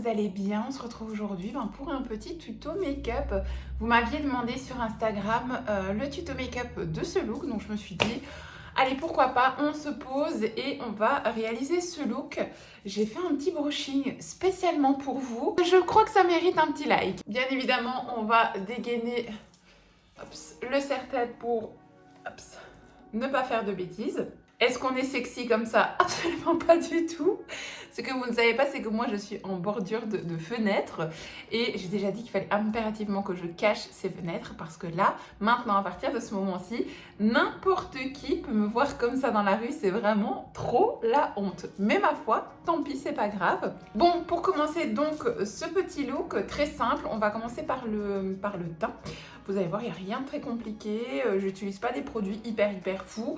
allez bien? On se retrouve aujourd'hui pour un petit tuto make-up. Vous m'aviez demandé sur Instagram le tuto make-up de ce look, donc je me suis dit, allez pourquoi pas, on se pose et on va réaliser ce look. J'ai fait un petit brushing spécialement pour vous. Je crois que ça mérite un petit like. Bien évidemment, on va dégainer le serre-tête pour ne pas faire de bêtises. Est-ce qu'on est sexy comme ça? Absolument pas du tout. Ce que vous ne savez pas, c'est que moi je suis en bordure de fenêtre et j'ai déjà dit qu'il fallait impérativement que je cache ces fenêtres parce que là, maintenant, à partir de ce moment-ci, n'importe qui peut me voir comme ça dans la rue, c'est vraiment trop la honte. Mais ma foi, tant pis, c'est pas grave. Bon, pour commencer donc ce petit look très simple, on va commencer par le teint. Vous allez voir, il n'y a rien de très compliqué. J'utilise pas des produits hyper fous.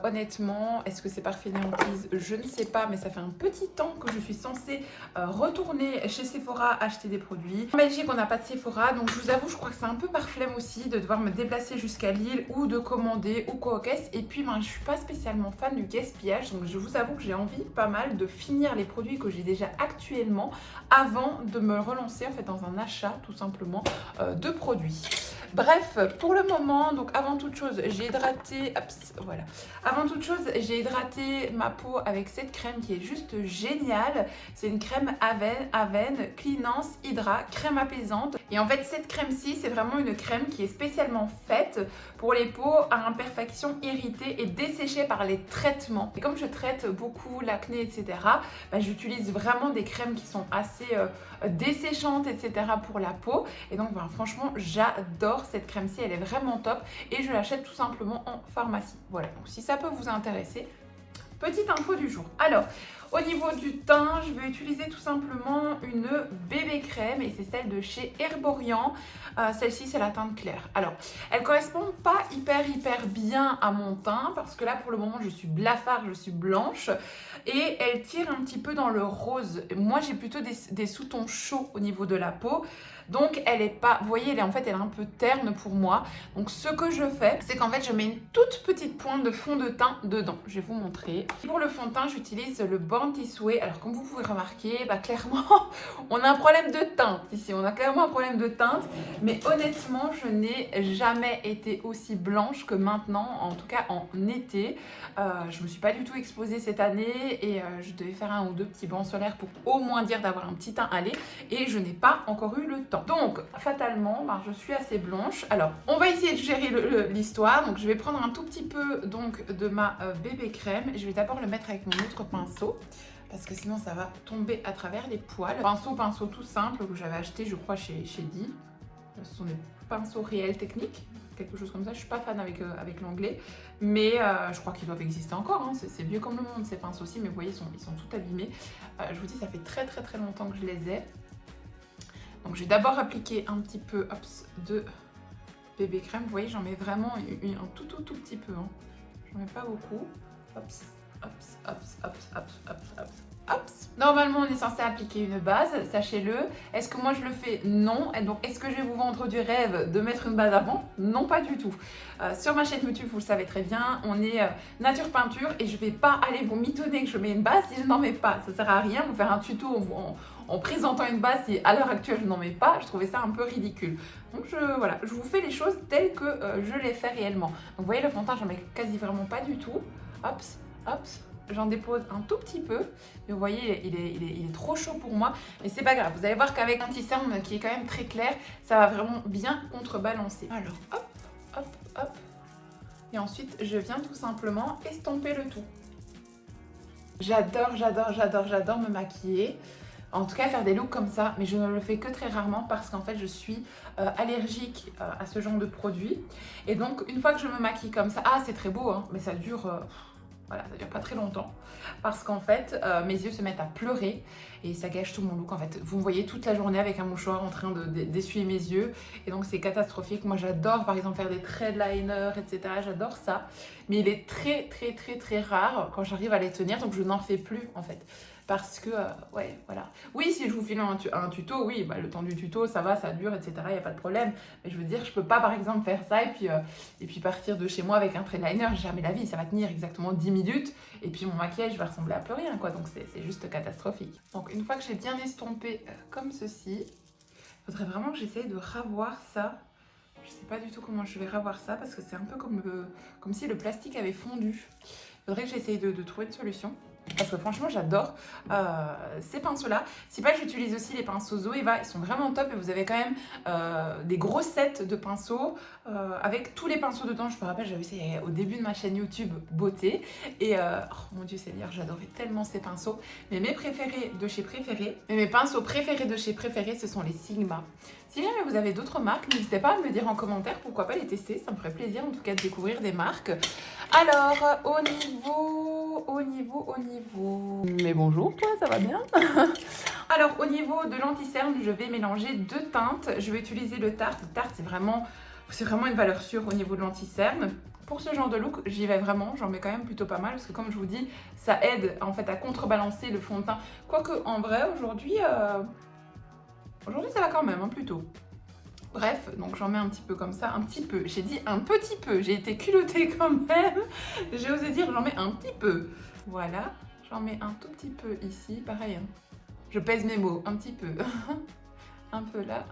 Honnêtement, est-ce que c'est par fainéantise? Je ne sais pas, mais ça fait un petit temps que je suis censée retourner chez Sephora acheter des produits. En Belgique, on n'a pas de Sephora, donc je vous avoue, je crois que c'est un peu par flemme aussi de devoir me déplacer jusqu'à Lille ou de commander ou quoi aux caisses. Et puis, je suis pas spécialement fan du gaspillage, donc je vous avoue que j'ai envie pas mal de finir les produits que j'ai déjà actuellement avant de me relancer en fait dans un achat tout simplement de produits. Bref, pour le moment, donc avant toute chose, j'ai hydraté, voilà. Avant toute chose, j'ai hydraté ma peau avec cette crème qui est juste géniale. C'est une crème Avène Cleanance Hydra, crème apaisante. Et en fait, cette crème-ci, c'est vraiment une crème qui est spécialement faite pour les peaux à imperfections irritées et desséchées par les traitements. Et comme je traite beaucoup l'acné, etc., j'utilise vraiment des crèmes qui sont assez desséchantes, etc. pour la peau. Et donc, franchement, j'adore cette crème-ci, elle est vraiment top et je l'achète tout simplement en pharmacie. Voilà, donc si ça peut vous intéresser, petite info du jour. Alors, au niveau du teint, je vais utiliser tout simplement une bébé crème et c'est celle de chez Herborian. Celle-ci, c'est la teinte claire. Alors, elle correspond pas hyper bien à mon teint parce que là, pour le moment, je suis blafarde, je suis blanche et elle tire un petit peu dans le rose. Moi, j'ai plutôt des sous-tons chauds au niveau de la peau. Donc, elle est pas... Vous voyez, elle est un peu terne pour moi. Donc, ce que je fais, c'est qu'en fait, je mets une toute petite pointe de fond de teint dedans. Je vais vous montrer. Pour le fond de teint, j'utilise le Born This Way. Alors, comme vous pouvez remarquer, clairement, on a un problème de teinte ici. On a clairement un problème de teinte. Mais honnêtement, je n'ai jamais été aussi blanche que maintenant, en tout cas en été. Je me suis pas du tout exposée cette année et je devais faire un ou deux petits bancs solaires pour au moins dire d'avoir un petit teint allé. Et je n'ai pas encore eu le temps. Donc, fatalement, je suis assez blanche. Alors, on va essayer de gérer l'histoire. Donc, je vais prendre un tout petit peu donc, de ma bébé crème. Je vais d'abord le mettre avec mon autre pinceau parce que sinon, ça va tomber à travers les poils. Pinceau tout simple que j'avais acheté, je crois, chez Di. Ce sont des pinceaux réels techniques, quelque chose comme ça. Je suis pas fan avec l'anglais, mais je crois qu'ils doivent exister encore. Hein. C'est vieux comme le monde, ces pinceaux-ci, mais vous voyez, ils sont tout abîmés. Je vous dis, ça fait très longtemps que je les ai. Donc je vais d'abord appliquer un petit peu de bébé crème. Vous voyez, j'en mets vraiment un tout petit peu. Hein. J'en mets pas beaucoup. Normalement, on est censé appliquer une base, sachez-le. Est-ce que moi je le fais? Non. Et donc, est-ce que je vais vous vendre du rêve de mettre une base avant? Non, pas du tout. Sur ma chaîne YouTube, vous le savez très bien, on est nature peinture et je vais pas aller vous mitonner que je mets une base si je n'en mets pas. Ça sert à rien vous faire un tuto en présentant une base si à l'heure actuelle je n'en mets pas. Je trouvais ça un peu ridicule. Donc voilà, je vous fais les choses telles que je les fais réellement. Donc vous voyez, le fond de teint, j'en mets quasi vraiment pas du tout. J'en dépose un tout petit peu, mais vous voyez, il est trop chaud pour moi, mais c'est pas grave. Vous allez voir qu'avec un petit cerne qui est quand même très clair, ça va vraiment bien contrebalancer. Alors, hop. Et ensuite, je viens tout simplement estomper le tout. J'adore me maquiller. En tout cas, faire des looks comme ça, mais je ne le fais que très rarement parce qu'en fait, je suis allergique à ce genre de produits. Et donc, une fois que je me maquille comme ça, c'est très beau, hein, mais ça dure... Voilà, ça dure pas très longtemps parce qu'en fait, mes yeux se mettent à pleurer et ça gâche tout mon look. En fait, vous me voyez toute la journée avec un mouchoir en train d'essuyer mes yeux et donc c'est catastrophique. Moi, j'adore par exemple faire des traits de liner, etc. J'adore ça, mais il est très rare quand j'arrive à les tenir, donc je n'en fais plus en fait. parce que, ouais, voilà. Oui, si je vous file un tuto, oui, bah, le temps du tuto, ça va, ça dure, etc., il n'y a pas de problème. Mais je veux dire, je peux pas, par exemple, faire ça et puis partir de chez moi avec un trait liner, jamais la vie, ça va tenir exactement 10 minutes, et puis mon maquillage va ressembler à plus rien, quoi, donc c'est juste catastrophique. Donc, une fois que j'ai bien estompé comme ceci, il faudrait vraiment que j'essaye de ravoir ça. Je sais pas du tout comment je vais ravoir ça, parce que c'est un peu comme si le plastique avait fondu. Il faudrait que j'essaye de trouver une solution. Parce que franchement, j'adore ces pinceaux-là. Si pas, j'utilise aussi les pinceaux Zoeva. Ils sont vraiment top et vous avez quand même des gros sets de pinceaux avec tous les pinceaux dedans. Je me rappelle, j'avais essayé au début de ma chaîne YouTube beauté. Et oh mon Dieu Seigneur, j'adorais tellement ces pinceaux. Mais mes préférés de chez Préférés, mais mes pinceaux préférés de chez Préférés, ce sont les Sigma. Si jamais vous avez d'autres marques, n'hésitez pas à me le dire en commentaire. Pourquoi pas les tester, ça me ferait plaisir en tout cas de découvrir des marques. Alors, au niveau... Mais bonjour, toi, ça va bien? Alors, au niveau de l'anti-cerne, je vais mélanger 2 teintes. Je vais utiliser le Tarte. Le Tarte, c'est vraiment une valeur sûre au niveau de l'anti-cerne. Pour ce genre de look, j'y vais vraiment. J'en mets quand même plutôt pas mal parce que, comme je vous dis, ça aide en fait à contrebalancer le fond de teint. Quoique, en vrai, aujourd'hui, ça va quand même, hein, plutôt. Bref, donc j'en mets un petit peu comme ça, un petit peu. J'ai dit un petit peu, j'ai été culottée quand même. J'ai osé dire j'en mets un petit peu. Voilà, j'en mets un tout petit peu ici, pareil. Hein. Je pèse mes mots, un petit peu. Un peu là.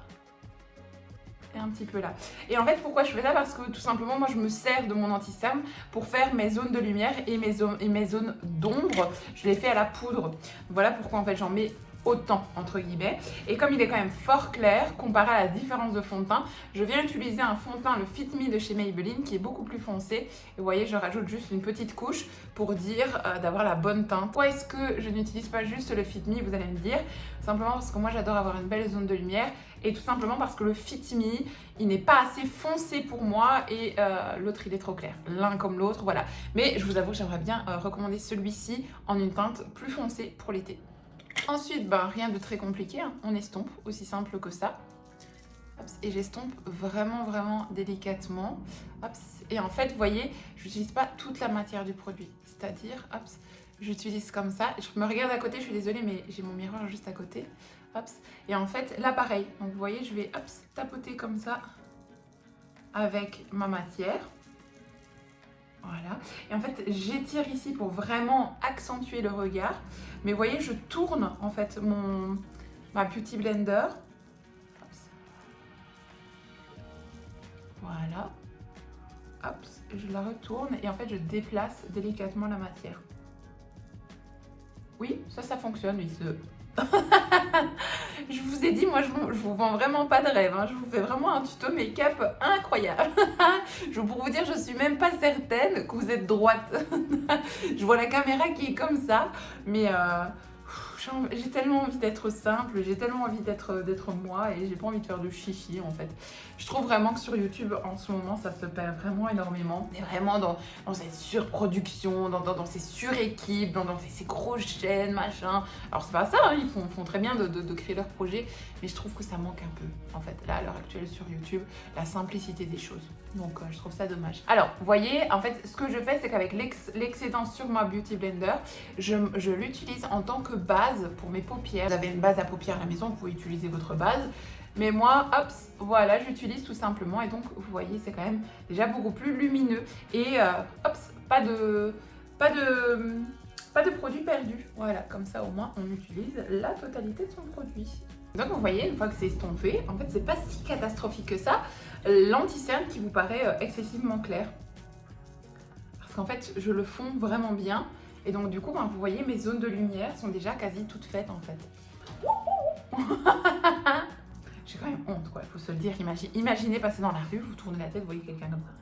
Et un petit peu là. Et en fait, pourquoi je fais ça? Parce que tout simplement, moi je me sers de mon anti-cerne pour faire mes zones de lumière et mes zones d'ombre. Je les fais à la poudre. Voilà pourquoi en fait j'en mets autant entre guillemets, et comme il est quand même fort clair comparé à la différence de fond de teint, je viens utiliser un fond de teint, le Fit Me de chez Maybelline, qui est beaucoup plus foncé, et vous voyez, je rajoute juste une petite couche pour dire d'avoir la bonne teinte. Pourquoi est-ce que je n'utilise pas juste le Fit Me, vous allez me dire? Simplement parce que moi j'adore avoir une belle zone de lumière, et tout simplement parce que le Fit Me, il n'est pas assez foncé pour moi, et l'autre il est trop clair, l'un comme l'autre, voilà. Mais je vous avoue, j'aimerais bien recommander celui-ci en une teinte plus foncée pour l'été. Ensuite, ben, rien de très compliqué, hein. On estompe, aussi simple que ça. Hops, et j'estompe vraiment délicatement. Hops, et en fait, vous voyez, je n'utilise pas toute la matière du produit. C'est-à-dire, j'utilise comme ça. Je me regarde à côté, je suis désolée, mais j'ai mon miroir juste à côté. Hops, et en fait, là pareil. Donc vous voyez, je vais tapoter comme ça avec ma matière. Voilà. Et en fait, j'étire ici pour vraiment accentuer le regard. Mais vous voyez, je tourne en fait ma Beauty Blender. Voilà. Hop, je la retourne et en fait, je déplace délicatement la matière. Oui, ça fonctionne, oui. Je vous ai dit, moi je vous vends vraiment pas de rêve, hein. Je vous fais vraiment un tuto make-up incroyable. Pour vous dire, je suis même pas certaine que vous êtes droite. Je vois la caméra qui est comme ça, mais j'ai tellement envie d'être simple, j'ai tellement envie d'être moi et j'ai pas envie de faire de chichi en fait. Je trouve vraiment que sur YouTube en ce moment ça se perd vraiment énormément. On est vraiment dans cette surproduction, dans ces suréquipes, dans ces grosses chaînes, machin. Alors c'est pas ça, hein, ils font très bien de créer leurs projets, mais je trouve que ça manque un peu en fait là à l'heure actuelle sur YouTube, la simplicité des choses. Donc je trouve ça dommage. Alors vous voyez, en fait ce que je fais c'est qu'avec l'excédent sur ma Beauty Blender, je l'utilise en tant que base pour mes paupières. Vous avez une base à paupières à la maison, vous pouvez utiliser votre base. Mais moi, hop, voilà, j'utilise tout simplement. Et donc, vous voyez, c'est quand même déjà beaucoup plus lumineux. Et hop, pas de produit perdu. Voilà, comme ça au moins, on utilise la totalité de son produit. Donc, vous voyez, une fois que c'est estompé, en fait, c'est pas si catastrophique que ça. L'anti-cerne qui vous paraît excessivement clair. Parce qu'en fait, je le fonds vraiment bien. Et donc, du coup, ben, vous voyez, mes zones de lumière sont déjà quasi toutes faites, en fait. J'ai quand même honte, quoi, il faut se le dire. Imaginez passer dans la rue, vous tournez la tête, vous voyez quelqu'un comme ça.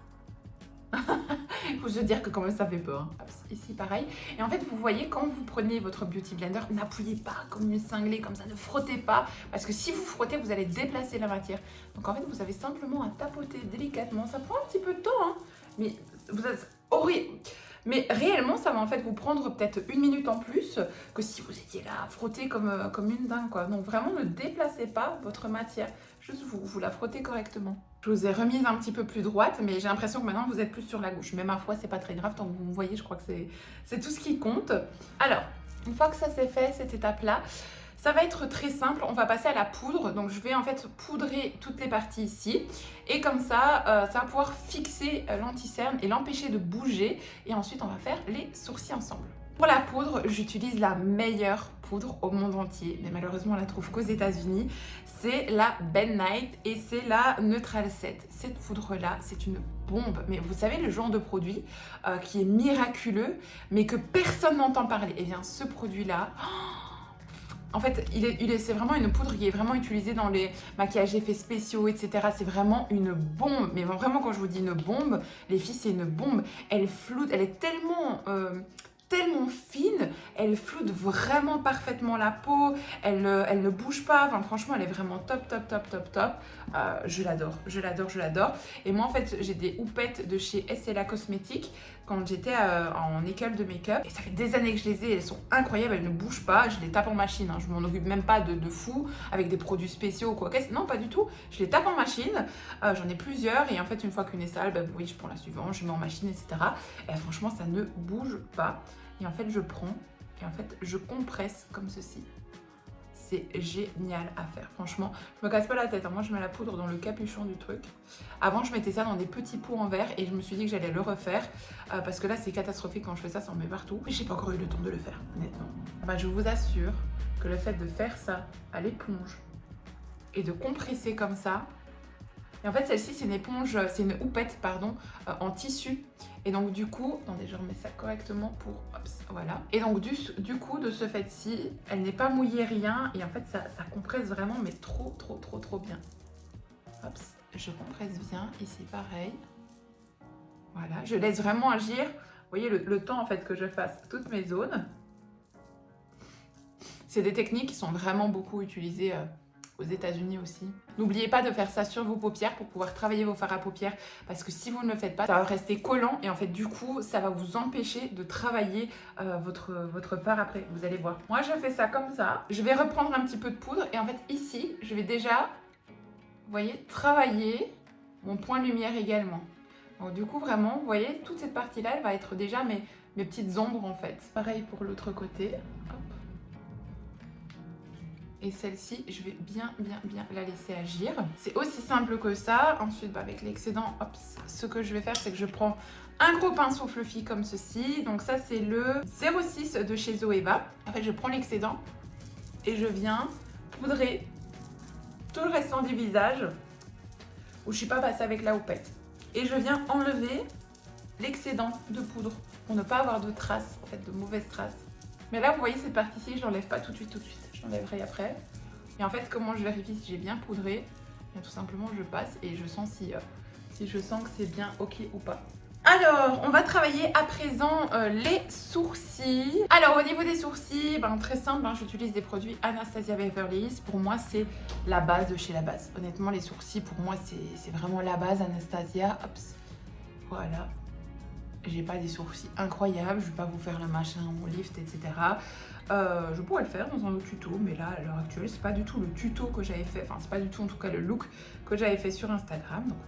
Il faut se dire que quand même ça fait peur. Hein. Hop, ici pareil. Et en fait, vous voyez, quand vous prenez votre Beauty Blender, n'appuyez pas comme une cinglée, comme ça, ne frottez pas. Parce que si vous frottez, vous allez déplacer la matière. Donc en fait, vous avez simplement à tapoter délicatement. Ça prend un petit peu de temps, hein, mais vous êtes horrible. Mais réellement, ça va en fait vous prendre peut-être 1 minute en plus que si vous étiez là à frotter comme une dingue, quoi. Donc vraiment, ne déplacez pas votre matière. Juste, vous la frottez correctement. Je vous ai remise un petit peu plus droite, mais j'ai l'impression que maintenant, vous êtes plus sur la gauche. Mais ma foi, c'est pas très grave. Tant que vous me voyez, je crois que c'est tout ce qui compte. Alors, Une fois que ça c'est fait, cette étape-là, ça va être très simple, on va passer à la poudre. Donc je vais en fait poudrer toutes les parties ici. Et comme ça, ça va pouvoir fixer l'anti-cerne et l'empêcher de bouger. Et ensuite, on va faire les sourcils ensemble. Pour la poudre, j'utilise la meilleure poudre au monde entier. Mais malheureusement, on la trouve qu'aux États-Unis. C'est la Ben Knight et c'est la Neutral Set. Cette poudre-là, c'est une bombe. Mais vous savez, le genre de produit qui est miraculeux, mais que personne n'entend parler. Eh bien, ce produit-là... En fait, c'est vraiment une poudre qui est vraiment utilisée dans les maquillages effets spéciaux, etc. C'est vraiment une bombe. Mais vraiment, quand je vous dis une bombe, les filles, c'est une bombe. Elle floute, elle est tellement fine, elle floute vraiment parfaitement la peau, elle ne bouge pas, enfin, franchement elle est vraiment top. Je l'adore. Et moi en fait j'ai des houpettes de chez SLA Cosmetics quand j'étais en école de make-up et ça fait des années que je les ai, elles sont incroyables, elles ne bougent pas, je les tape en machine, hein. Je m'en occupe même pas de fou avec des produits spéciaux ou quoi que ce soit, non pas du tout, je les tape en machine, j'en ai plusieurs et en fait une fois qu'une est sale, bah, oui je prends la suivante, je mets en machine etc. Et franchement ça ne bouge pas. Et en fait, je prends et en fait, je compresse comme ceci. C'est génial à faire. Franchement, je me casse pas la tête. Moi, je mets la poudre dans le capuchon du truc. Avant, je mettais ça dans des petits pots en verre et je me suis dit que j'allais le refaire parce que là, c'est catastrophique quand je fais ça, ça en met partout. Mais j'ai pas encore eu le temps de le faire, honnêtement. Bah, je vous assure que le fait de faire ça à l'éponge et de compresser comme ça, et en fait, celle-ci, c'est une éponge, c'est une houppette, pardon, en tissu. Et donc, du coup, attendez, je remets ça correctement pour, hop, voilà. Et donc, du coup, de ce fait-ci, elle n'est pas mouillée, rien. Et en fait, ça compresse vraiment, mais trop bien. Hop, je compresse bien. Ici, pareil. Voilà, je laisse vraiment agir. Vous voyez, le temps, en fait, que je fasse toutes mes zones. C'est des techniques qui sont vraiment beaucoup utilisées aux États-Unis aussi. N'oubliez pas de faire ça sur vos paupières pour pouvoir travailler vos fards à paupières parce que si vous ne le faites pas, ça va rester collant et en fait du coup ça va vous empêcher de travailler votre fard après, vous allez voir. Moi je fais ça comme ça, je vais reprendre un petit peu de poudre et en fait ici je vais déjà, vous voyez, travailler mon point de lumière également. Donc du coup vraiment, vous voyez, toute cette partie là elle va être déjà mes petites ombres en fait. Pareil pour l'autre côté, hop. Et celle-ci, je vais bien la laisser agir. C'est aussi simple que ça. Ensuite, bah, avec l'excédent, ce que je vais faire, c'est que je prends un gros pinceau fluffy comme ceci. Donc ça, c'est le 06 de chez Zoeva. En fait, je prends l'excédent et je viens poudrer tout le restant du visage où je ne suis pas passée avec la houppette. Et je viens enlever l'excédent de poudre pour ne pas avoir de traces, en fait, de mauvaises traces. Mais là, vous voyez, cette partie-ci, je l'enlève pas tout de suite. Je l'enlèverai après. Et en fait, comment je vérifie si j'ai bien poudré? Bien, tout simplement, je passe et je sens si je sens que c'est bien OK ou pas. Alors, on va travailler à présent les sourcils. Alors, au niveau des sourcils, très simple, j'utilise des produits Anastasia Beverly Hills. Pour moi, c'est la base de chez la base. Honnêtement, les sourcils, pour moi, c'est vraiment la base Anastasia. Hop, voilà. J'ai pas des sourcils incroyables, je vais pas vous faire le machin au lift, etc. Je pourrais le faire dans un autre tuto, mais là, à l'heure actuelle, c'est pas du tout le tuto que j'avais fait, enfin, c'est pas du tout en tout cas le look que j'avais fait sur Instagram. Donc,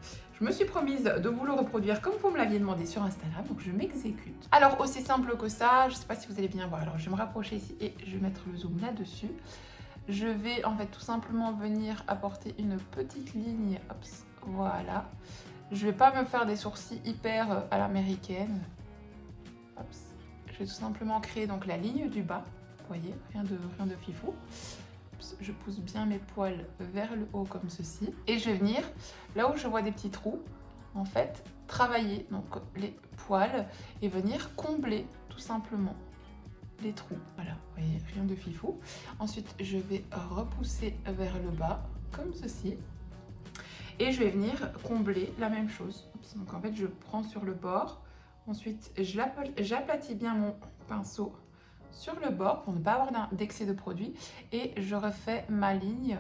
je me suis promise de vous le reproduire comme vous me l'aviez demandé sur Instagram, donc je m'exécute. Alors, aussi simple que ça, je sais pas si vous allez bien voir, alors je vais me rapprocher ici et je vais mettre le zoom là-dessus. Je vais en fait tout simplement venir apporter une petite ligne, hop, voilà. Je vais pas me faire des sourcils hyper à l'américaine. Je vais tout simplement créer donc la ligne du bas. Vous voyez, rien de fifou. Je pousse bien mes poils vers le haut comme ceci. Et je vais venir, là où je vois des petits trous, en fait, travailler donc les poils et venir combler tout simplement les trous. Voilà, vous voyez, rien de fifou. Ensuite, je vais repousser vers le bas comme ceci. Et je vais venir combler la même chose. Donc en fait, je prends sur le bord. Ensuite, j'aplatis bien mon pinceau sur le bord pour ne pas avoir d'excès de produit. Et je refais ma ligne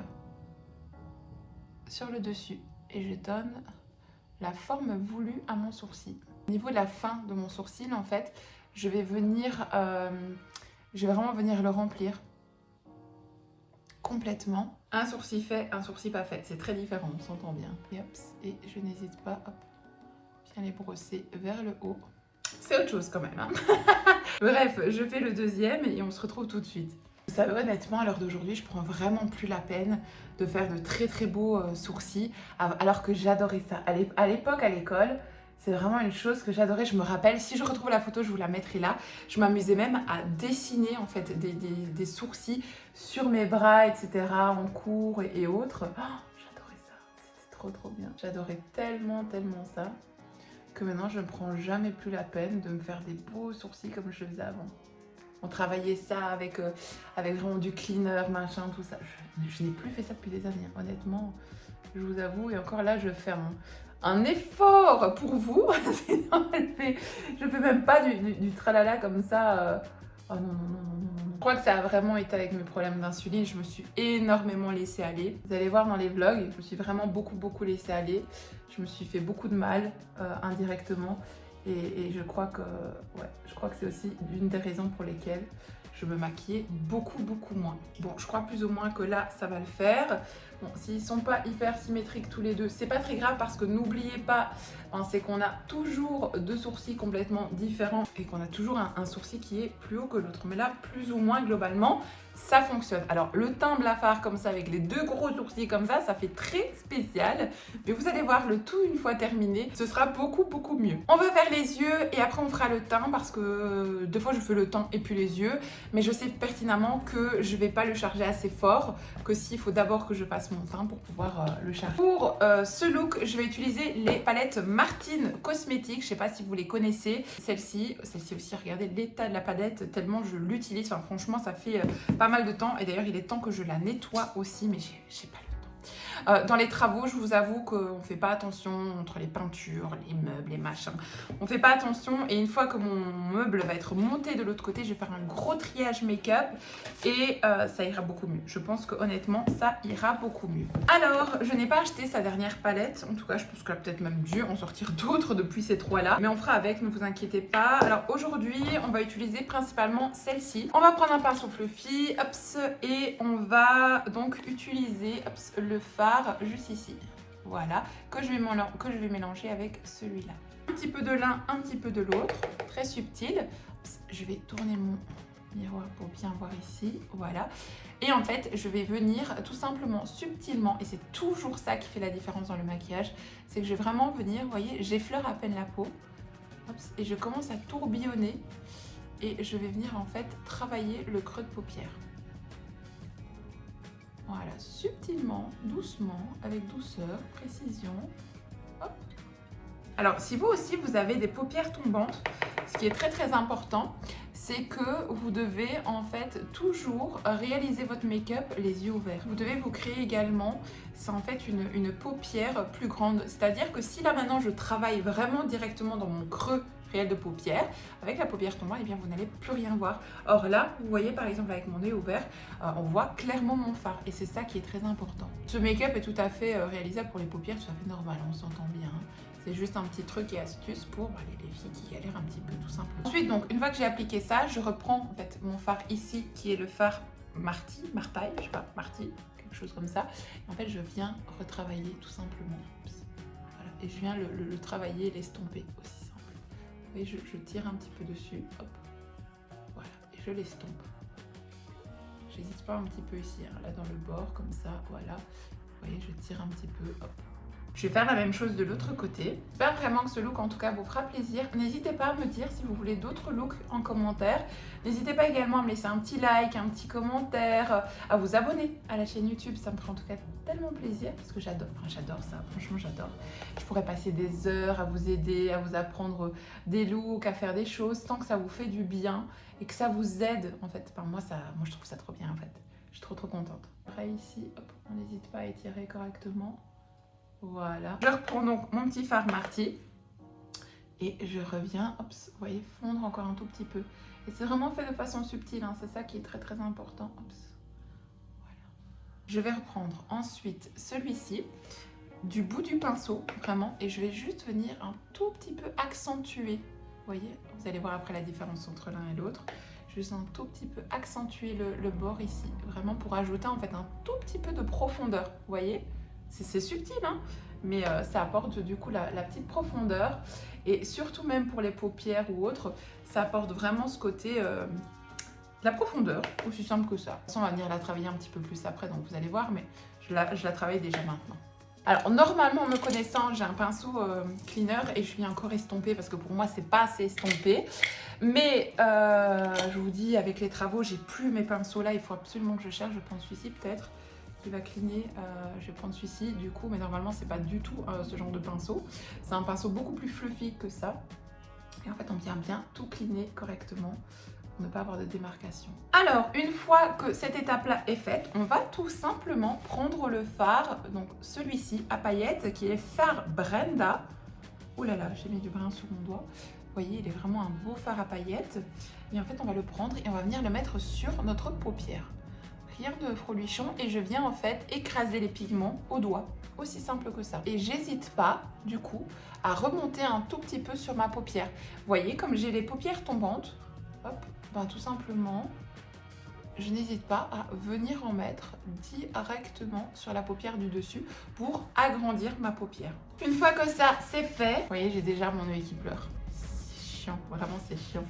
sur le dessus. Et je donne la forme voulue à mon sourcil. Au niveau de la fin de mon sourcil, en fait, je vais vraiment venir le remplir complètement. Un sourcil fait, un sourcil pas fait. C'est très différent, on s'entend bien. Et hop, et je n'hésite pas, hop, bien les brosser vers le haut. c'est autre chose quand même. Hein. Bref, je fais le deuxième et on se retrouve tout de suite. Vous savez, honnêtement, à l'heure d'aujourd'hui, je prends vraiment plus la peine de faire de très très beaux sourcils, alors que j'adorais ça. À l'époque, à l'école, c'est vraiment une chose que j'adorais. Je me rappelle, si je retrouve la photo, je vous la mettrai là. Je m'amusais même à dessiner en fait des sourcils sur mes bras, etc. en cours et autres. Oh, j'adorais ça, c'était trop bien. J'adorais tellement ça que maintenant je ne prends jamais plus la peine de me faire des beaux sourcils comme je le faisais avant. On travaillait ça avec vraiment du cleaner, machin, tout ça. Je n'ai plus fait ça depuis des années, honnêtement, je vous avoue. Et encore là, je fais un effort pour vous. Sinon, je fais même pas du tralala comme ça. Oh non. Je crois que ça a vraiment été avec mes problèmes d'insuline. Je me suis énormément laissée aller. Vous allez voir dans les vlogs, je me suis vraiment beaucoup laissée aller. Je me suis fait beaucoup de mal indirectement. Et je crois que c'est aussi une des raisons pour lesquelles je me maquillais beaucoup moins. Bon, je crois plus ou moins que là, ça va le faire. Bon, s'ils sont pas hyper symétriques tous les deux, c'est pas très grave parce que n'oubliez pas, hein, c'est qu'on a toujours deux sourcils complètement différents et qu'on a toujours un sourcil qui est plus haut que l'autre. Mais là, plus ou moins globalement, ça fonctionne. Alors, le teint blafard comme ça, avec les deux gros sourcils comme ça fait très spécial. Mais vous allez voir, le tout une fois terminé, ce sera beaucoup mieux. On va faire les yeux et après on fera le teint parce que deux fois je fais le teint et puis les yeux. Mais je sais pertinemment que je vais pas le charger assez fort, que s'il faut d'abord que je fasse mon teint pour pouvoir le charger. Pour ce look, je vais utiliser les palettes Martine Cosmetics. Je sais pas si vous les connaissez. Celle-ci aussi, regardez l'état de la palette tellement je l'utilise. Enfin, franchement, ça fait pas mal de temps. Et d'ailleurs, il est temps que je la nettoie aussi, mais j'ai pas le temps. Dans les travaux, je vous avoue qu'on ne fait pas attention entre les peintures, les meubles, les machins. On ne fait pas attention et une fois que mon meuble va être monté de l'autre côté, je vais faire un gros triage make-up et ça ira beaucoup mieux. Je pense que honnêtement, ça ira beaucoup mieux. Alors, je n'ai pas acheté sa dernière palette. En tout cas, je pense qu'elle a peut-être même dû en sortir d'autres depuis ces trois-là. Mais on fera avec, ne vous inquiétez pas. Alors aujourd'hui, on va utiliser principalement celle-ci. On va prendre un pinceau fluffy, hops, et on va donc utiliser hops, le fard juste ici, voilà, que je vais mélanger avec celui-là. Un petit peu de l'un, un petit peu de l'autre, très subtil. Je vais tourner mon miroir pour bien voir ici, voilà. Et en fait, je vais venir tout simplement subtilement, et c'est toujours ça qui fait la différence dans le maquillage, c'est que je vais vraiment venir, vous voyez, j'effleure à peine la peau, et je commence à tourbillonner, et je vais venir en fait travailler le creux de paupière. Voilà, subtilement, doucement, avec douceur, précision. Hop. Alors, si vous aussi, vous avez des paupières tombantes, ce qui est très important, c'est que vous devez en fait toujours réaliser votre make-up les yeux ouverts. Vous devez vous créer également, c'est en fait une paupière plus grande. C'est-à-dire que si là maintenant je travaille vraiment directement dans mon creux réel de paupière, avec la paupière tombante, eh bien vous n'allez plus rien voir. Or là, vous voyez par exemple avec mon œil ouvert, on voit clairement mon fard et c'est ça qui est très important. Ce make-up est tout à fait réalisable pour les paupières, tout à fait normal, on s'entend bien. C'est juste un petit truc et astuce pour les filles qui galèrent un petit peu tout simplement. Ensuite, donc une fois que j'ai appliqué ça, je reprends en fait mon fard ici qui est le fard Marty, je sais pas, Marty, quelque chose comme ça. Et en fait, je viens retravailler tout simplement. Voilà. Et je viens le travailler, l'estomper aussi simple. Vous voyez, je tire un petit peu dessus, hop, voilà, et je l'estompe. J'hésite pas un petit peu ici, hein, là dans le bord comme ça, voilà. Vous voyez, je tire un petit peu, hop. Je vais faire la même chose de l'autre côté. J'espère vraiment que ce look en tout cas vous fera plaisir. N'hésitez pas à me dire si vous voulez d'autres looks en commentaire. N'hésitez pas également à me laisser un petit like, un petit commentaire, à vous abonner à la chaîne YouTube. Ça me ferait en tout cas tellement plaisir parce que j'adore ça, franchement j'adore. Je pourrais passer des heures à vous aider, à vous apprendre des looks, à faire des choses tant que ça vous fait du bien et que ça vous aide en fait. Enfin, moi je trouve ça trop bien en fait. Je suis trop contente. Après ici, hop, on n'hésite pas à étirer correctement. Voilà, je reprends donc mon petit fard Marty et je reviens, hop, vous voyez, fondre encore un tout petit peu. Et c'est vraiment fait de façon subtile, hein, c'est ça qui est très important. Hop, voilà. Je vais reprendre ensuite celui-ci du bout du pinceau, vraiment, et je vais juste venir un tout petit peu accentuer. Vous voyez, vous allez voir après la différence entre l'un et l'autre. Juste un tout petit peu accentuer le bord ici, vraiment pour ajouter en fait un tout petit peu de profondeur, vous voyez. C'est subtil, hein, mais ça apporte du coup la petite profondeur. Et surtout même pour les paupières ou autres, ça apporte vraiment ce côté de la profondeur, aussi simple que ça. De toute façon, on va venir la travailler un petit peu plus après, donc vous allez voir, mais je la travaille déjà maintenant. Alors normalement, me connaissant, j'ai un pinceau cleaner et je viens encore estomper parce que pour moi, c'est pas assez estompé. Mais je vous dis, avec les travaux, j'ai plus mes pinceaux là, il faut absolument que je cherche. Je prends celui-ci peut-être qui va cligner, je vais prendre celui-ci du coup, mais normalement c'est pas du tout ce genre de pinceau. C'est un pinceau beaucoup plus fluffy que ça. Et en fait on vient bien tout cleaner correctement pour ne pas avoir de démarcation. Alors une fois que cette étape-là est faite, on va tout simplement prendre le fard, donc celui-ci à paillettes qui est fard Brenda. Oh là là, j'ai mis du brin sur mon doigt. Vous voyez, il est vraiment un beau fard à paillettes. Et en fait on va le prendre et on va venir le mettre sur notre paupière. Rien de frolichon et je viens en fait écraser les pigments au doigt, aussi simple que ça. Et j'hésite pas du coup à remonter un tout petit peu sur ma paupière. Vous voyez, comme j'ai les paupières tombantes, hop, ben tout simplement, je n'hésite pas à venir en mettre directement sur la paupière du dessus pour agrandir ma paupière. Une fois que ça c'est fait, vous voyez, j'ai déjà mon œil qui pleure. C'est chiant, vraiment c'est chiant.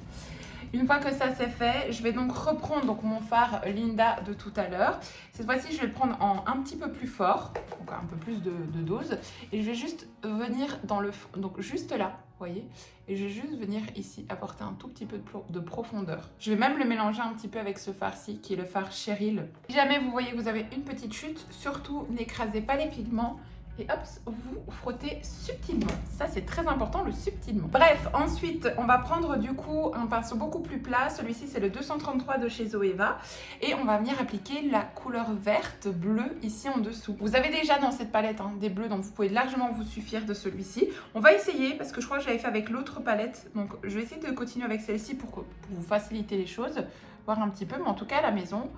Une fois que ça c'est fait, je vais donc reprendre donc mon fard Linda de tout à l'heure. Cette fois-ci, je vais le prendre en un petit peu plus fort, donc un peu plus de dose. Et je vais juste venir dans le... donc juste là, vous voyez. Et je vais juste venir ici apporter un tout petit peu de profondeur. Je vais même le mélanger un petit peu avec ce fard-ci, qui est le fard Cheryl. Si jamais vous voyez que vous avez une petite chute, surtout n'écrasez pas les pigments. Et hop, vous frottez subtilement. Ça, c'est très important, le subtilement. Bref, ensuite, on va prendre du coup un pinceau beaucoup plus plat. Celui-ci, c'est le 233 de chez Zoeva. Et on va venir appliquer la couleur verte, bleue, ici en dessous. Vous avez déjà dans cette palette des bleus, donc vous pouvez largement vous suffire de celui-ci. On va essayer, parce que je crois que je l'avais fait avec l'autre palette. Donc, je vais essayer de continuer avec celle-ci pour vous faciliter les choses. Voir un petit peu, mais en tout cas, à la maison...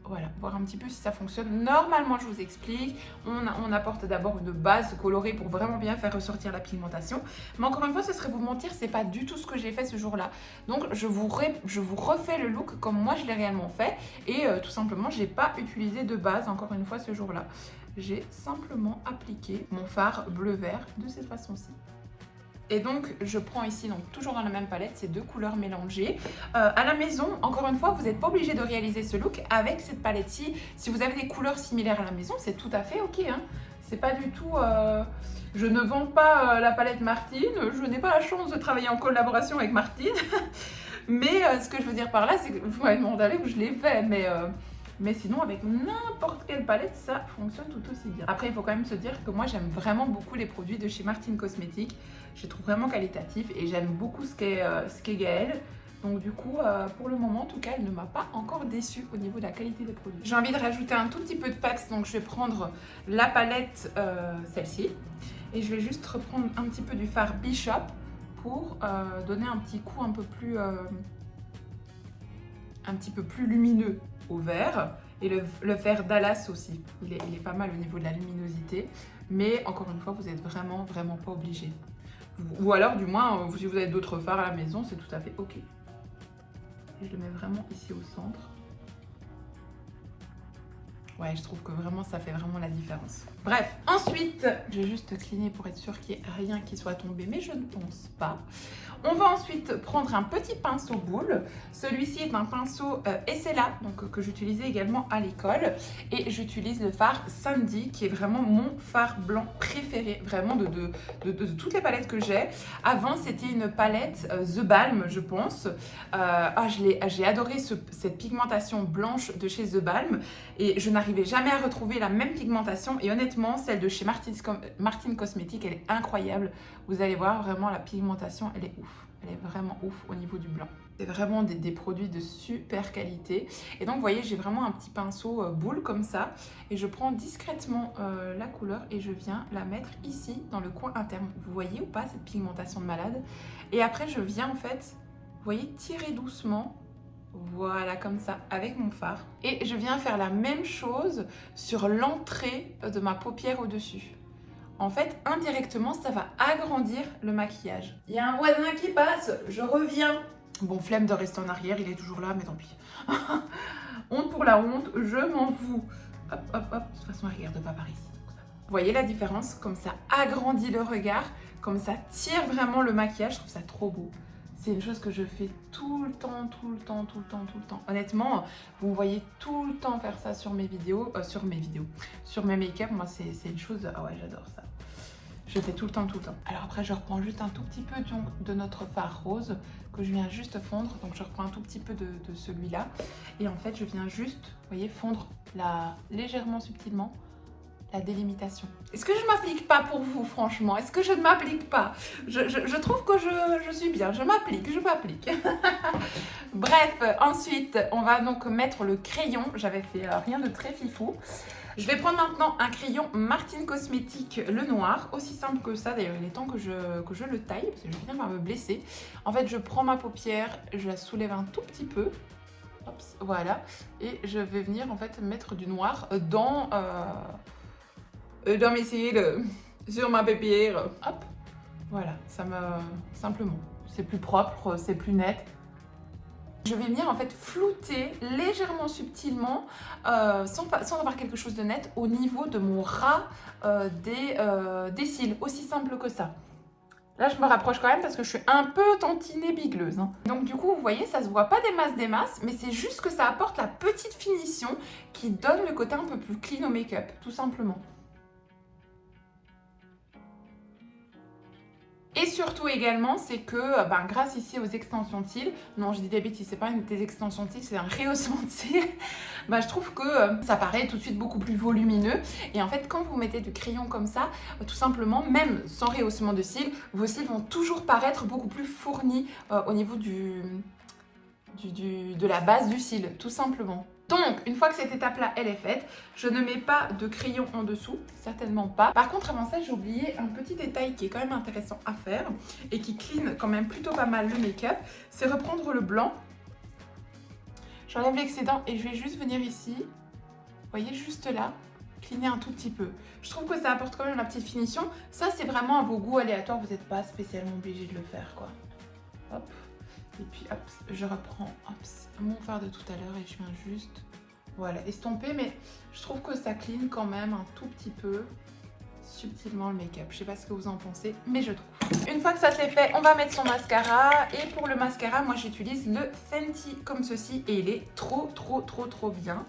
Voilà, voir un petit peu si ça fonctionne. Normalement, je vous explique, on apporte d'abord une base colorée pour vraiment bien faire ressortir la pigmentation. Mais encore une fois, ce serait vous mentir, c'est pas du tout ce que j'ai fait ce jour-là. Donc, je vous refais le look comme moi je l'ai réellement fait. Et tout simplement, j'ai pas utilisé de base encore une fois ce jour-là. J'ai simplement appliqué mon fard bleu-vert de cette façon-ci. Et donc, je prends ici, donc toujours dans la même palette, ces deux couleurs mélangées. À la maison, encore une fois, vous n'êtes pas obligé de réaliser ce look avec cette palette-ci. Si vous avez des couleurs similaires à la maison, c'est tout à fait ok. Hein. C'est pas du tout... Je ne vends pas la palette Martine. Je n'ai pas la chance de travailler en collaboration avec Martine. Mais ce que je veux dire par là, c'est que vous m'avez demandé où je l'ai fait. Mais sinon, avec n'importe quelle palette, ça fonctionne tout aussi bien. Après, il faut quand même se dire que moi, j'aime vraiment beaucoup les produits de chez Martine Cosmetics. Je les trouve vraiment qualitatifs et j'aime beaucoup ce qu'est Gaëlle. Donc du coup, pour le moment, en tout cas, elle ne m'a pas encore déçue au niveau de la qualité des produits. J'ai envie de rajouter un tout petit peu de Pax, donc je vais prendre la palette, celle-ci. Et je vais juste reprendre un petit peu du fard Bishop pour donner un petit coup un petit peu plus lumineux au vert. Et le vert Dallas aussi, il est pas mal au niveau de la luminosité. Mais encore une fois, vous n'êtes vraiment pas obligé. Ou alors, du moins, si vous avez d'autres fards à la maison, c'est tout à fait ok. Et je le mets vraiment ici au centre. Ouais, je trouve que vraiment, ça fait vraiment la différence. Bref, ensuite, je vais juste cligner pour être sûre qu'il n'y ait rien qui soit tombé, mais je ne pense pas. On va ensuite prendre un petit pinceau boule. Celui-ci est un pinceau Essela, donc que j'utilisais également à l'école. Et j'utilise le fard Sandy, qui est vraiment mon fard blanc préféré, vraiment de toutes les palettes que j'ai. Avant, c'était une palette The Balm, je pense. J'ai adoré cette pigmentation blanche de chez The Balm. Et je n'arrivais jamais à retrouver la même pigmentation. Et honnêtement, celle de chez Martine Cosmetics, elle est incroyable. Vous allez voir, vraiment, la pigmentation, elle est ouf. Elle est vraiment ouf au niveau du blanc. C'est vraiment des produits de super qualité. Et donc, vous voyez, j'ai vraiment un petit pinceau boule comme ça. Et je prends discrètement la couleur et je viens la mettre ici, dans le coin interne. Vous voyez ou pas cette pigmentation de malade? Et après, je viens en fait, vous voyez, tirer doucement. Voilà, comme ça, avec mon fard. Et je viens faire la même chose sur l'entrée de ma paupière au-dessus. En fait, indirectement, ça va agrandir le maquillage. Il y a un voisin qui passe, je reviens. Bon, flemme de rester en arrière, il est toujours là, mais tant pis. Honte pour la honte, je m'en fous. Hop, hop, hop. De toute façon, elle regarde pas par ici. voyez la différence? Comme ça agrandit le regard, comme ça tire vraiment le maquillage, je trouve ça trop beau. C'est une chose que je fais tout le temps, tout le temps, tout le temps, tout le temps. Honnêtement, vous me voyez tout le temps faire ça sur mes vidéos, sur mes make-up. Moi, c'est une chose, ah ouais, j'adore ça. Je fais tout le temps, tout le temps. Alors après, je reprends juste un tout petit peu de notre fard rose que je viens juste fondre. Donc je reprends un tout petit peu de celui-là. Et en fait, je viens juste, vous voyez, fondre légèrement, subtilement, la délimitation. Est-ce que je m'applique pas pour vous, franchement? Est-ce que je ne m'applique pas? Je trouve que je suis bien, je m'applique. Bref, ensuite, on va donc mettre le crayon. J'avais fait rien de très fifou. Je vais prendre maintenant un crayon Martine Cosmétique, le noir. Aussi simple que ça, d'ailleurs, il est temps que je le taille, parce que je vais finir par me blesser. En fait, je prends ma paupière, je la soulève un tout petit peu. Hop, voilà. Et je vais venir, en fait, mettre du noir dans mes cils, sur ma paupière. Hop, voilà, simplement. C'est plus propre, c'est plus net. Je vais venir en fait flouter légèrement subtilement, sans avoir quelque chose de net, au niveau de mon ras des cils, aussi simple que ça. Là, je me rapproche quand même parce que je suis un peu tantinée bigleuse. Hein. Donc du coup, vous voyez, ça se voit pas des masses, mais c'est juste que ça apporte la petite finition qui donne le côté un peu plus clean au make-up, tout simplement. Et surtout également, c'est que grâce ici aux extensions de cils, non je dis des bêtises, c'est pas des extensions de cils, c'est un rehaussement de cils, je trouve que ça paraît tout de suite beaucoup plus volumineux. Et en fait, quand vous mettez du crayon comme ça, tout simplement, même sans rehaussement de cils, vos cils vont toujours paraître beaucoup plus fournis au niveau de la base du cil, tout simplement. Donc, une fois que cette étape-là, elle est faite, je ne mets pas de crayon en dessous, certainement pas. Par contre, avant ça, j'ai oublié un petit détail qui est quand même intéressant à faire et qui clean quand même plutôt pas mal le make-up, c'est reprendre le blanc. J'enlève l'excédent et je vais juste venir ici, vous voyez, juste là, cleaner un tout petit peu. Je trouve que ça apporte quand même la petite finition. Ça, c'est vraiment à vos goûts aléatoires, vous n'êtes pas spécialement obligé de le faire, quoi. Hop. Et puis hop, je reprends mon fard de tout à l'heure et je viens juste, voilà, estomper. Mais je trouve que ça clean quand même un tout petit peu subtilement le make-up. Je sais pas ce que vous en pensez, mais je trouve. Une fois que ça c'est fait, on va mettre son mascara. Et pour le mascara, moi j'utilise le Fenty comme ceci et il est trop bien.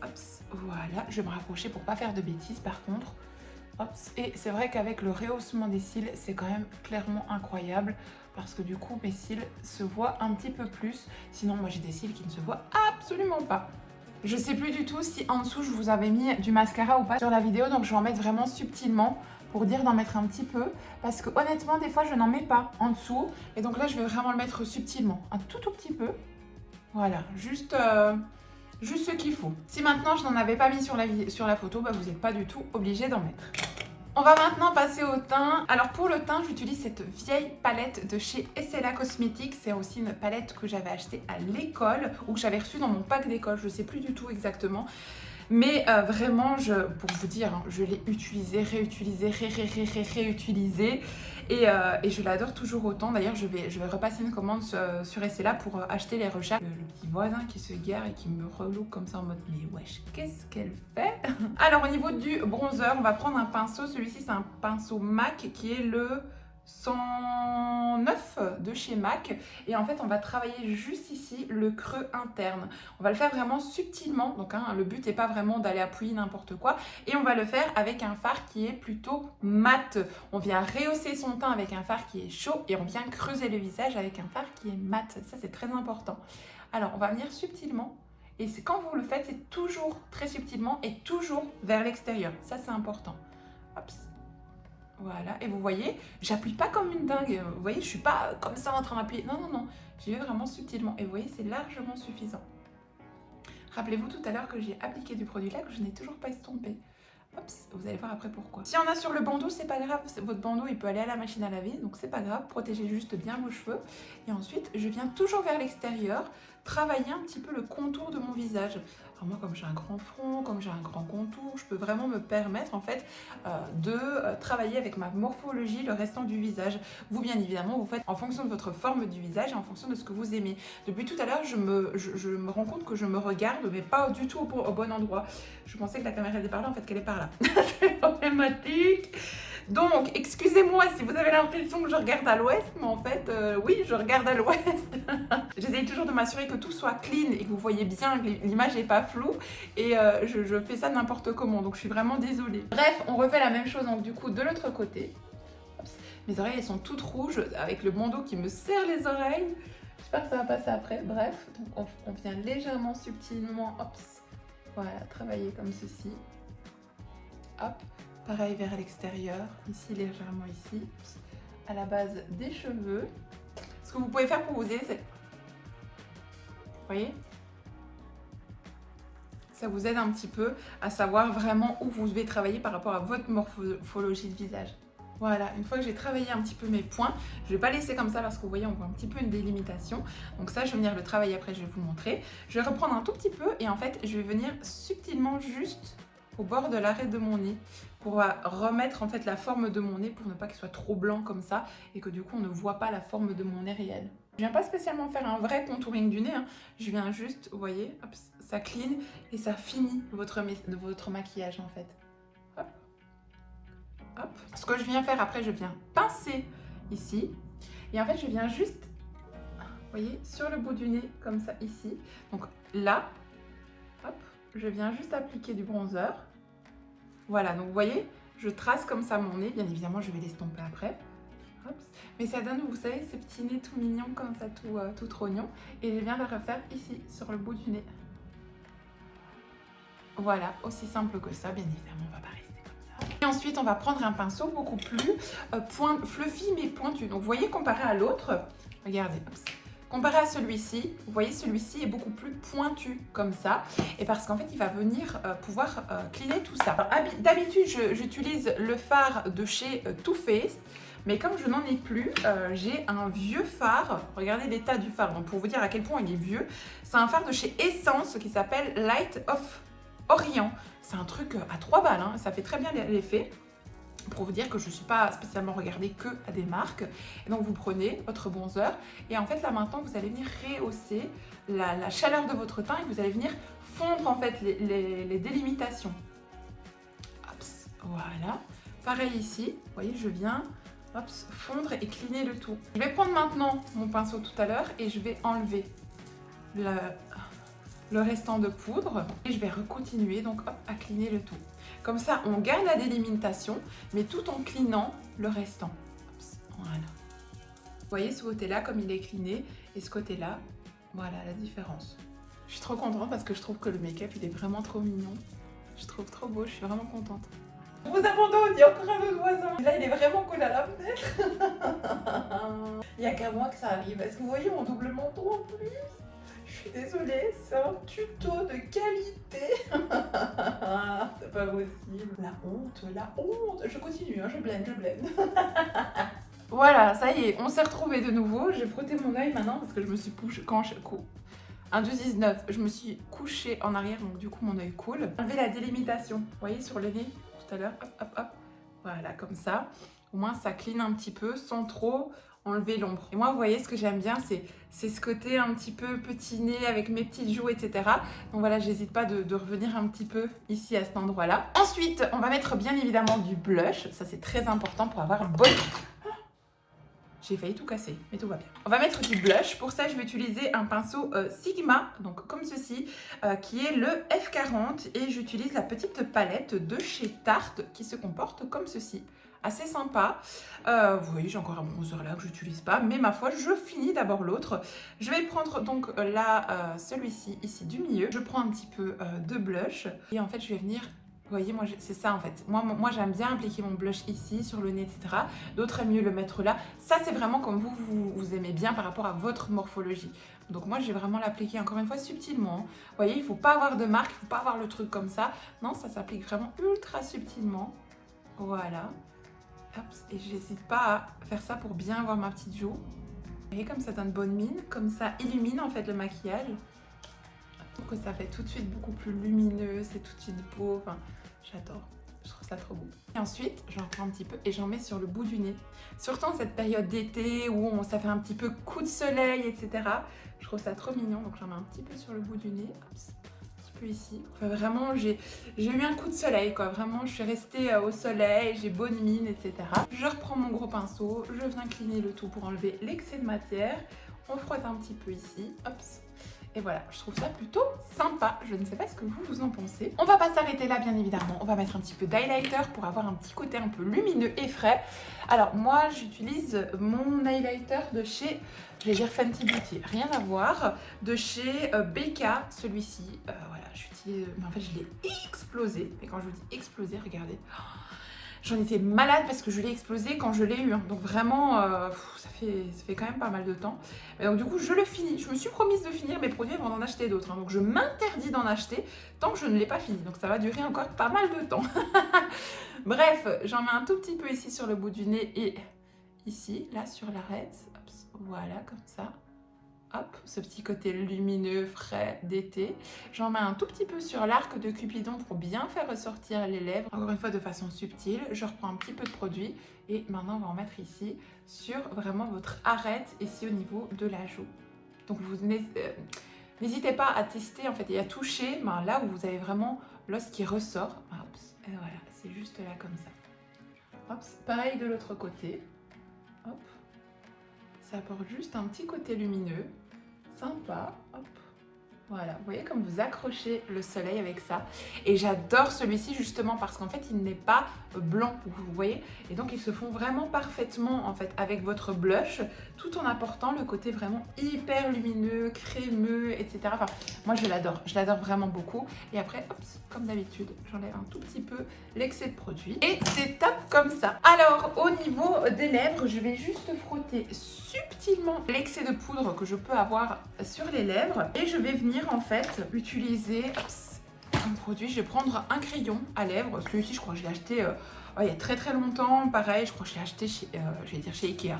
Hop, voilà, je vais me rapprocher pour pas faire de bêtises par contre. Hop. Et c'est vrai qu'avec le rehaussement des cils, c'est quand même clairement incroyable parce que du coup mes cils se voient un petit peu plus. Sinon moi j'ai des cils qui ne se voient absolument pas. Je sais plus du tout si en dessous je vous avais mis du mascara ou pas sur la vidéo, donc je vais en mettre vraiment subtilement pour dire d'en mettre un petit peu parce que honnêtement des fois je n'en mets pas en dessous et donc là je vais vraiment le mettre subtilement, un tout petit peu. Voilà, juste ce qu'il faut. Si maintenant je n'en avais pas mis sur la photo, vous n'êtes pas du tout obligé d'en mettre. On va maintenant passer au teint. Alors pour le teint, j'utilise cette vieille palette de chez Essela Cosmetics. C'est aussi une palette que j'avais achetée à l'école ou que j'avais reçue dans mon pack d'école. Je ne sais plus du tout exactement. Mais vraiment, pour vous dire, hein, je l'ai utilisée, réutilisée, réutilisée. Et je l'adore toujours autant. D'ailleurs, je vais repasser une commande sur Essela pour acheter les recharges. Le petit voisin qui se gare et qui me relook comme ça en mode mais wesh, qu'est-ce qu'elle fait? Alors au niveau du bronzer, on va prendre un pinceau. Celui-ci, c'est un pinceau MAC qui est le 109 de chez MAC. Et en fait, on va travailler juste ici le creux interne. On va le faire vraiment subtilement. Donc le but n'est pas vraiment d'aller appuyer n'importe quoi. Et on va le faire avec un fard qui est plutôt mat. On vient rehausser son teint avec un fard qui est chaud et on vient creuser le visage avec un fard qui est mat. Ça, c'est très important. Alors, on va venir subtilement. Et quand vous le faites, c'est toujours très subtilement et toujours vers l'extérieur. Ça, c'est important. Hop. Voilà, et vous voyez, j'appuie pas comme une dingue. Vous voyez, je suis pas comme ça en train d'appuyer. Non. J'y vais vraiment subtilement. Et vous voyez, c'est largement suffisant. Rappelez-vous tout à l'heure que j'ai appliqué du produit là que je n'ai toujours pas estompé. Hop, vous allez voir après pourquoi. Si on a sur le bandeau, c'est pas grave. Votre bandeau, il peut aller à la machine à laver, donc c'est pas grave. Protégez juste bien vos cheveux. Et ensuite, je viens toujours vers l'extérieur, travailler un petit peu le contour de mon visage. Enfin, moi, comme j'ai un grand front, comme j'ai un grand contour, je peux vraiment me permettre en fait de travailler avec ma morphologie le restant du visage. Vous, bien évidemment, vous faites en fonction de votre forme du visage et en fonction de ce que vous aimez. Depuis tout à l'heure, je me rends compte que je me regarde, mais pas du tout au bon endroit. Je pensais que la caméra était par là, en fait qu'elle est par là. C'est problématique. Donc, excusez-moi si vous avez l'impression que je regarde à l'ouest, mais en fait, oui, je regarde à l'ouest. J'essaye toujours de m'assurer que tout soit clean et que vous voyez bien, que l'image n'est pas floue. Et je fais ça n'importe comment, donc je suis vraiment désolée. Bref, on refait la même chose, donc du coup, de l'autre côté. Oups. Mes oreilles, elles sont toutes rouges, avec le bandeau qui me serre les oreilles. J'espère que ça va passer après. Bref, donc on vient légèrement, subtilement, hop, voilà, travailler comme ceci. Hop. Pareil vers l'extérieur, ici légèrement ici, à la base des cheveux. Ce que vous pouvez faire pour vous aider, c'est... Vous voyez? Ça vous aide un petit peu à savoir vraiment où vous devez travailler par rapport à votre morphologie de visage. Voilà, une fois que j'ai travaillé un petit peu mes points, je ne vais pas laisser comme ça parce que vous voyez, on voit un petit peu une délimitation. Donc ça, je vais venir le travailler après, je vais vous montrer. Je vais reprendre un tout petit peu et en fait, je vais venir subtilement juste au bord de l'arête de mon nez pour remettre en fait la forme de mon nez pour ne pas qu'il soit trop blanc comme ça et que du coup on ne voit pas la forme de mon nez réel. Je viens pas spécialement faire un vrai contouring du nez, hein. Je viens juste, vous voyez, hop, ça clean et ça finit votre maquillage en fait. Hop. Hop. Ce que je viens faire après, je viens pincer ici et en fait je viens juste, vous voyez, sur le bout du nez comme ça ici. Donc là, hop. Je viens juste appliquer du bronzer. Voilà, donc vous voyez, je trace comme ça mon nez. Bien évidemment, je vais l'estomper après. Hop. Mais ça donne, vous savez, ces petits nez tout mignons comme ça, tout trognon. Et je viens le refaire ici, sur le bout du nez. Voilà, aussi simple que ça. Bien évidemment, on va pas rester comme ça. Et ensuite, on va prendre un pinceau beaucoup plus fluffy mais pointu. Donc vous voyez, comparé à l'autre, regardez, hop. Comparé à celui-ci, vous voyez, celui-ci est beaucoup plus pointu comme ça. Et parce qu'en fait, il va venir pouvoir cleaner tout ça. D'habitude, j'utilise le fard de chez Too Faced. Mais comme je n'en ai plus, j'ai un vieux fard. Regardez l'état du fard. Donc pour vous dire à quel point il est vieux. C'est un fard de chez Essence qui s'appelle Light of Orient. C'est un truc à 3 balles. Hein. Ça fait très bien l'effet. Pour vous dire que je ne suis pas spécialement regardée que à des marques. Et donc vous prenez votre bronzer et en fait là maintenant vous allez venir rehausser la chaleur de votre teint et vous allez venir fondre en fait les délimitations. Hops, voilà. Pareil ici, vous voyez, je viens hops, fondre et cleaner le tout. Je vais prendre maintenant mon pinceau tout à l'heure et je vais enlever le restant de poudre et je vais recontinuer donc hop, à cleaner le tout. Comme ça, on garde la délimitation, mais tout en cleanant le restant. Voilà. Vous voyez ce côté-là, comme il est cleané, et ce côté-là, voilà la différence. Je suis trop contente parce que je trouve que le make-up, il est vraiment trop mignon. Je trouve trop beau, je suis vraiment contente. On vous abandonne, il y a encore un autre voisin. Là, il est vraiment collé à la fenêtre. Il n'y a qu'à moi que ça arrive. Est-ce que vous voyez mon double manteau en plus? Je suis désolée, c'est un tuto de qualité. C'est pas possible. La honte, la honte. Je continue, hein, je blende. Voilà, ça y est, on s'est retrouvés de nouveau. J'ai frotté mon œil maintenant parce que je me suis couchée un 2,19, je me suis couchée en arrière, donc du coup mon œil coule. Enlever la délimitation, vous voyez, sur le nez tout à l'heure, hop, hop, hop. Voilà, comme ça. Au moins ça clean un petit peu sans trop enlever l'ombre. Et moi, vous voyez, ce que j'aime bien, c'est ce côté un petit peu petit nez avec mes petites joues, etc. Donc voilà, j'hésite pas de revenir un petit peu ici à cet endroit-là. Ensuite, on va mettre bien évidemment du blush. Ça, c'est très important pour avoir un bon... J'ai failli tout casser, mais tout va bien. On va mettre du blush. Pour ça, je vais utiliser un pinceau Sigma, donc comme ceci, qui est le F40. Et j'utilise la petite palette de chez Tarte qui se comporte comme ceci. Assez sympa. Vous voyez, j'ai encore un bronzer là que j'utilise pas, mais ma foi, je finis d'abord l'autre. Je vais prendre donc là, celui-ci, ici du milieu. Je prends un petit peu de blush et en fait, je vais venir... Vous voyez, moi, c'est ça en fait. Moi j'aime bien appliquer mon blush ici, sur le nez, etc. D'autres aiment mieux le mettre là. Ça, c'est vraiment comme vous aimez bien par rapport à votre morphologie. Donc moi, je vais vraiment l'appliquer encore une fois subtilement. Vous voyez, il ne faut pas avoir de marque, il ne faut pas avoir le truc comme ça. Non, ça s'applique vraiment ultra subtilement. Voilà. Hop, et je n'hésite pas à faire ça pour bien avoir ma petite joue. Vous voyez, comme ça donne bonne mine, comme ça illumine en fait le maquillage. que ça fait tout de suite beaucoup plus lumineux, c'est tout de suite beau, enfin, j'adore. Je trouve ça trop beau. Et ensuite, j'en prends un petit peu et j'en mets sur le bout du nez. Surtout en cette période d'été où ça fait un petit peu coup de soleil, etc. Je trouve ça trop mignon, donc j'en mets un petit peu sur le bout du nez. Hop, un petit peu ici. Enfin, vraiment, j'ai eu un coup de soleil, quoi. Vraiment, je suis restée au soleil, j'ai bonne mine, etc. Je reprends mon gros pinceau, je viens cleaner le tout pour enlever l'excès de matière. On frotte un petit peu ici. Hop. Et voilà, je trouve ça plutôt sympa. Je ne sais pas ce que vous en pensez. On va pas s'arrêter là, bien évidemment. On va mettre un petit peu d'highlighter pour avoir un petit côté un peu lumineux et frais. Alors, moi, j'utilise mon highlighter de chez, je vais dire Fenty Beauty, rien à voir. De chez BK, celui-ci. Voilà, j'utilise... Mais en fait, je l'ai explosé. Et quand je vous dis explosé, regardez... J'en étais malade parce que je l'ai explosé quand je l'ai eu. Donc vraiment, ça fait quand même pas mal de temps. Et donc du coup, je le finis. Je me suis promise de finir mes produits avant d'en acheter d'autres. Donc je m'interdis d'en acheter tant que je ne l'ai pas fini. Donc ça va durer encore pas mal de temps. Bref, j'en mets un tout petit peu ici sur le bout du nez et ici, là sur l'arête. Voilà, comme ça. Hop, ce petit côté lumineux, frais d'été. J'en mets un tout petit peu sur l'arc de Cupidon pour bien faire ressortir les lèvres. Encore une fois, de façon subtile. Je reprends un petit peu de produit. Et maintenant, on va en mettre ici sur vraiment votre arête, ici au niveau de la joue. Donc, vous n'hésitez pas à tester en fait et à toucher là où vous avez vraiment l'os qui ressort. Hop, et voilà, c'est juste là comme ça. Hop, pareil de l'autre côté. Hop. Ça apporte juste un petit côté lumineux. Sympa, hop, voilà, vous voyez comme vous accrochez le soleil avec ça. Et j'adore celui-ci justement parce qu'en fait il n'est pas blanc, vous voyez. Et donc ils se font vraiment parfaitement en fait avec votre blush, tout en apportant le côté vraiment hyper lumineux, crémeux, etc. Enfin, moi je l'adore vraiment beaucoup. Et après, hop, comme d'habitude, j'enlève un tout petit peu l'excès de produit. Et c'est top comme ça. Alors au niveau des lèvres, je vais juste frotter subtilement l'excès de poudre que je peux avoir sur les lèvres. Et je vais venir en fait utiliser un produit. Je vais prendre un crayon à lèvres. Celui-ci, je crois que je l'ai acheté il y a très longtemps. Pareil, je crois que je l'ai acheté chez, chez Ikea.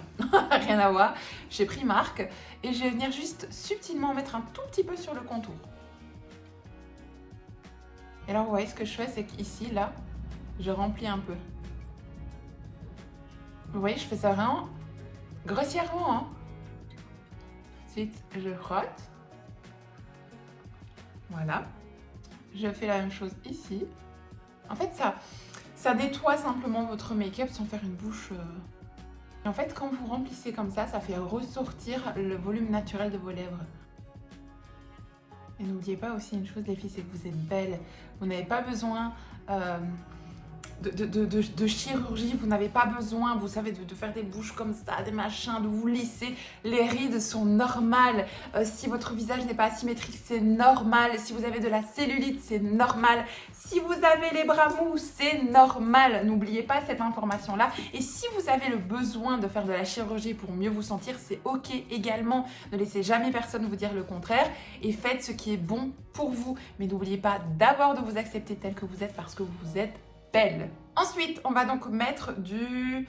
Rien à voir. Chez Primark. Et je vais venir juste subtilement mettre un tout petit peu sur le contour. Et alors, vous voyez, ce que je fais, c'est qu'ici, là, je remplis un peu. Vous voyez, je fais ça vraiment grossièrement. Hein. Ensuite, je frotte. Voilà. Je fais la même chose ici. En fait, ça nettoie simplement votre make-up sans faire une bouche... Et en fait, quand vous remplissez comme ça fait ressortir le volume naturel de vos lèvres. Et n'oubliez pas aussi une chose, les filles, c'est que vous êtes belles. Vous n'avez pas besoin de chirurgie, vous n'avez pas besoin, vous savez, de faire des bouches comme ça, des machins, de vous lisser. Les rides sont normales. Si votre visage n'est pas asymétrique, c'est normal. Si vous avez de la cellulite, c'est normal. Si vous avez les bras mous, c'est normal. N'oubliez pas cette information-là. Et si vous avez le besoin de faire de la chirurgie pour mieux vous sentir, c'est ok également. Ne laissez jamais personne vous dire le contraire et faites ce qui est bon pour vous. Mais n'oubliez pas d'abord de vous accepter tel que vous êtes parce que vous êtes belle. Ensuite, on va donc mettre du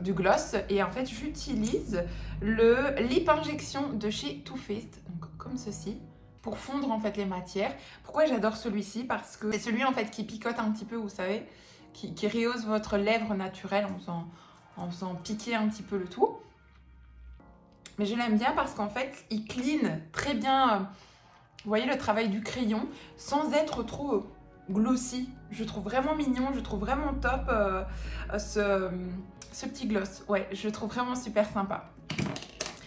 gloss et en fait, j'utilise le Lip Injection de chez Too Faced, donc comme ceci, pour fondre en fait les matières. Pourquoi j'adore celui-ci? Parce que c'est celui en fait qui picote un petit peu, vous savez, qui rehausse votre lèvre naturelle en faisant piquer un petit peu le tout. Mais je l'aime bien parce qu'en fait, il clean très bien, vous voyez, le travail du crayon sans être trop glossy. Je trouve vraiment mignon, je trouve vraiment top ce petit gloss. Ouais, je le trouve vraiment super sympa.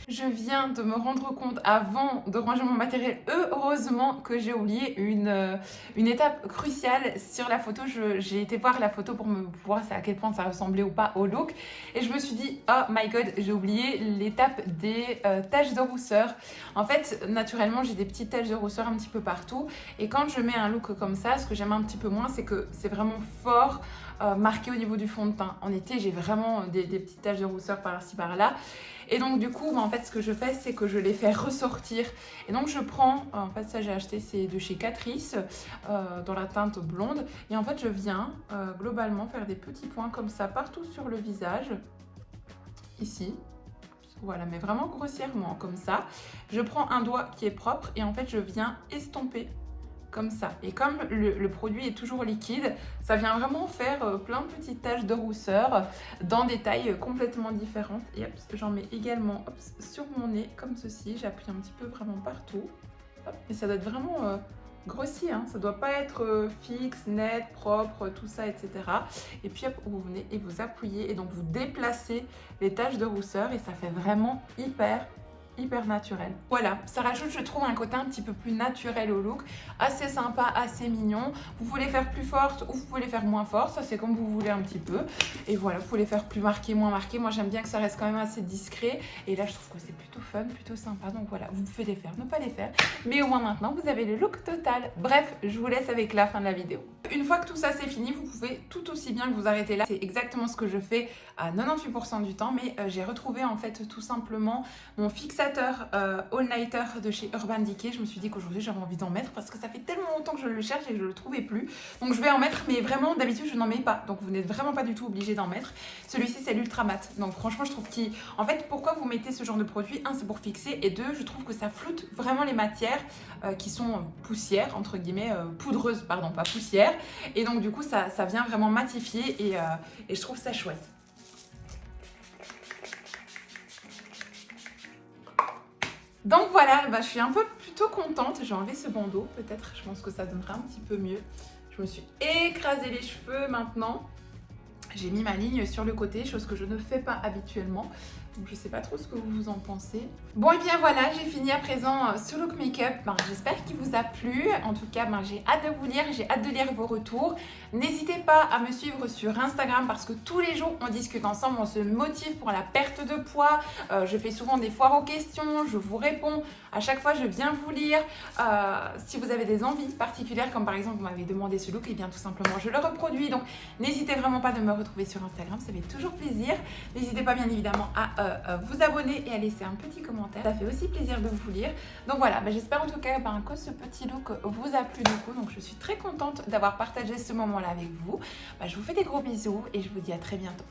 Je viens de me rendre compte avant de ranger mon matériel, heureusement que j'ai oublié une étape cruciale sur la photo. J'ai été voir la photo pour voir à quel point ça ressemblait ou pas au look. Et je me suis dit, oh my god, j'ai oublié l'étape des taches de rousseur. En fait, naturellement, j'ai des petites taches de rousseur un petit peu partout. Et quand je mets un look comme ça, ce que j'aime un petit peu moins, c'est que c'est vraiment fort marqué au niveau du fond de teint. En été, j'ai vraiment des petites taches de rousseur par-ci, par-là. Et donc du coup, en fait, ce que je fais, c'est que je les fais ressortir. Et donc je prends, en fait ça j'ai acheté, c'est de chez Catrice, dans la teinte blonde. Et en fait je viens globalement faire des petits points comme ça partout sur le visage. Ici. Voilà, mais vraiment grossièrement, comme ça. Je prends un doigt qui est propre et en fait, je viens estomper comme ça. Et comme le produit est toujours liquide, ça vient vraiment faire plein de petites taches de rousseur dans des tailles complètement différentes. Et hop, j'en mets également sur mon nez, comme ceci. J'appuie un petit peu vraiment partout. Hop, et ça doit être vraiment grossi, hein. Ça doit pas être fixe, net, propre, tout ça, etc. Et puis hop, vous venez et vous appuyez et donc vous déplacez les taches de rousseur et ça fait vraiment hyper naturel. Voilà, ça rajoute, je trouve, un côté un petit peu plus naturel au look, assez sympa, assez mignon. Vous pouvez les faire plus fortes ou vous pouvez les faire moins fortes, ça c'est comme vous voulez un petit peu. Et voilà, vous pouvez les faire plus marquées, moins marquées. Moi j'aime bien que ça reste quand même assez discret. Et là je trouve que c'est plutôt fun, plutôt sympa. Donc voilà, vous pouvez les faire, ne pas les faire. Mais au moins maintenant, vous avez le look total. Bref, je vous laisse avec la fin de la vidéo. Une fois que tout ça c'est fini, vous pouvez tout aussi bien que vous arrêter là. C'est exactement ce que je fais à 98% du temps. Mais j'ai retrouvé en fait tout simplement mon fixateur all-nighter de chez Urban Decay. Je me suis dit qu'aujourd'hui j'avais envie d'en mettre parce que ça fait tellement longtemps que je le cherche et que je le trouvais plus. Donc je vais en mettre, mais vraiment d'habitude je n'en mets pas. Donc vous n'êtes vraiment pas du tout obligé d'en mettre. Celui-ci c'est l'ultra mat. Donc franchement je trouve qu'il... En fait pourquoi vous mettez ce genre de produit? Un, c'est pour fixer, et deux, je trouve que ça floute vraiment les matières qui sont poussières, entre guillemets, poudreuses, pardon, pas poussières. Et donc du coup ça vient vraiment matifier et je trouve ça chouette. Donc voilà, je suis un peu plutôt contente. J'ai enlevé ce bandeau, peut-être, je pense que ça donnera un petit peu mieux. Je me suis écrasé les cheveux maintenant. J'ai mis ma ligne sur le côté, chose que je ne fais pas habituellement. Donc je sais pas trop ce que vous en pensez. Bon, et bien voilà, j'ai fini à présent ce look make-up. J'espère qu'il vous a plu. En tout cas, j'ai hâte de vous lire, j'ai hâte de lire vos retours. N'hésitez pas à me suivre sur Instagram parce que tous les jours, on discute ensemble, on se motive pour la perte de poids. Je fais souvent des foires aux questions, je vous réponds. À chaque fois, je viens vous lire. Si vous avez des envies particulières, comme par exemple, vous m'avez demandé ce look, et bien tout simplement, je le reproduis. Donc, n'hésitez vraiment pas de me retrouver sur Instagram, ça fait toujours plaisir. N'hésitez pas bien évidemment à vous abonner et à laisser un petit commentaire. Ça fait aussi plaisir de vous lire. Donc voilà, j'espère en tout cas que ce petit look vous a plu du coup. Donc je suis très contente d'avoir partagé ce moment-là avec vous. Je vous fais des gros bisous et je vous dis à très bientôt.